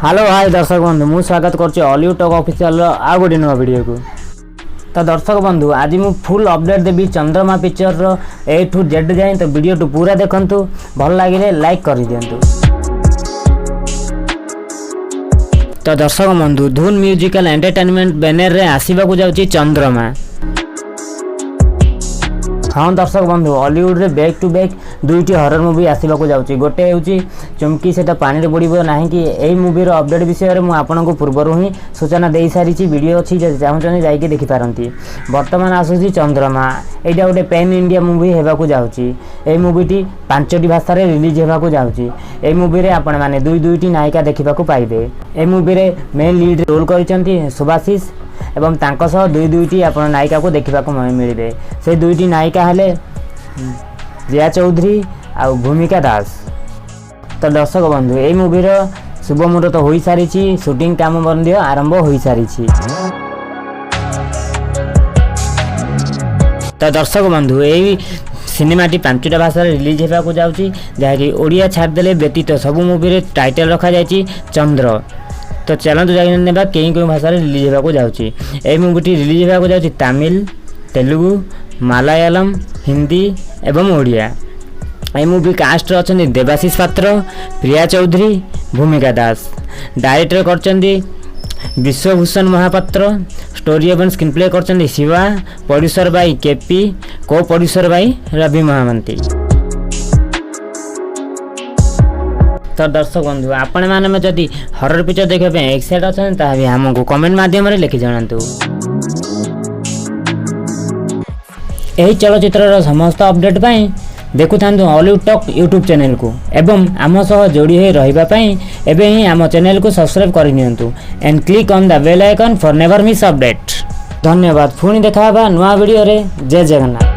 Hello hi दर्शक बंधु मु स्वागत करछि हॉलीवुड टॉक ऑफिशियल आ गोटे नुआ वीडियो को। तो दर्शक बंधु आज मु full update Debi Chandrama picture रो ए टू जेड जाए। तो वीडियो टू पूरा देखंतु, भल लागिले लाइक कर दियंतु। तो दर्शक बंधु धून म्यूजिकल एंटरटेनमेंट बैनर रे आसीबा को जाउची चंद्रमा। हाँ दर्शक बंधु हॉलीवुड रे बैक टू बैक दुईटी हरर मूवी आसीबा को जाउची। गोटे होउची चुमकी सेटा पानी रे बुड़ीबो नाही कि एई मूवी रो अपडेट विषय रे मु आपनको पूर्वरु ही सूचना देई सारिची। वीडियो अछि जे चाहउछनी जाई के देखि पारंती। वर्तमान आसुची चंद्रमा, एटा गोटे पैन इंडिया मूवी हेबा को जाउची। एई मूवीटी 5टी भाषा रे रिलीज हेबा को जाउची। एई मूवी रे आपण माने दुईटी नायिका देखिबा को पाइबे। एई मूवी रे मेन लीड रोल करिसंती सुभाषिस एवं तांको सह दुईटी आपण नायिका को देखिबा को मिलिबे। से दुईटी नायिका हेले जया चौधरी आ भूमिका दास। तो दर्शक बंधु एई मूवी रो शुभ मुहूर्त होई सारिछि, शूटिंग काम बंद आरंभ होई सारिछि। तो दर्शक बंधु एई सिनेमाटी 5टा भाषा रिलीज हेबा को जाउछि, जहाँकि ओडिया छाड़ देले व्यतीत सब मूवी रे टाइटल रखा जाइछि चंद्र। तो चलते जाइन नेबा केई भाषा रिलीज हेबा को जाउछि। एई मूवीटी रिलीज हेबा को जाउछि तमिल, तेलुगु, मलयालम, हिंदी एवं ओडिया। एई मूवी कास्ट अछन्ती देवाशीष पात्र, प्रिया चौधरी, भूमिका दास। डायरेक्टर करचंती विश्वभूषण महापात्र। स्टोरी एवं स्क्रीन प्ले करचंती Shiva. Producer by KP, co producer by Ravi Mahamanti. तो दर्शक बंधु आपण माने जदि हरर पिक्चर देखबे पे एक्साइट अछन ता भी हमको कमेंट माध्यम रे लिखि जणांतु। एही चलचित्र रो समस्त अपडेट पई देखु थांतु हॉलीवुड टॉक यूट्यूब चैनल को एवं आम सह जोड़ी होई रहिबा पई एबे ही आम चैनल को सब्सक्राइब करि नियंतु and click on the bell icon for never miss update. धन्यवाद। पुणी देखा नुआ वीडियो रे। जय जगन्नाथ।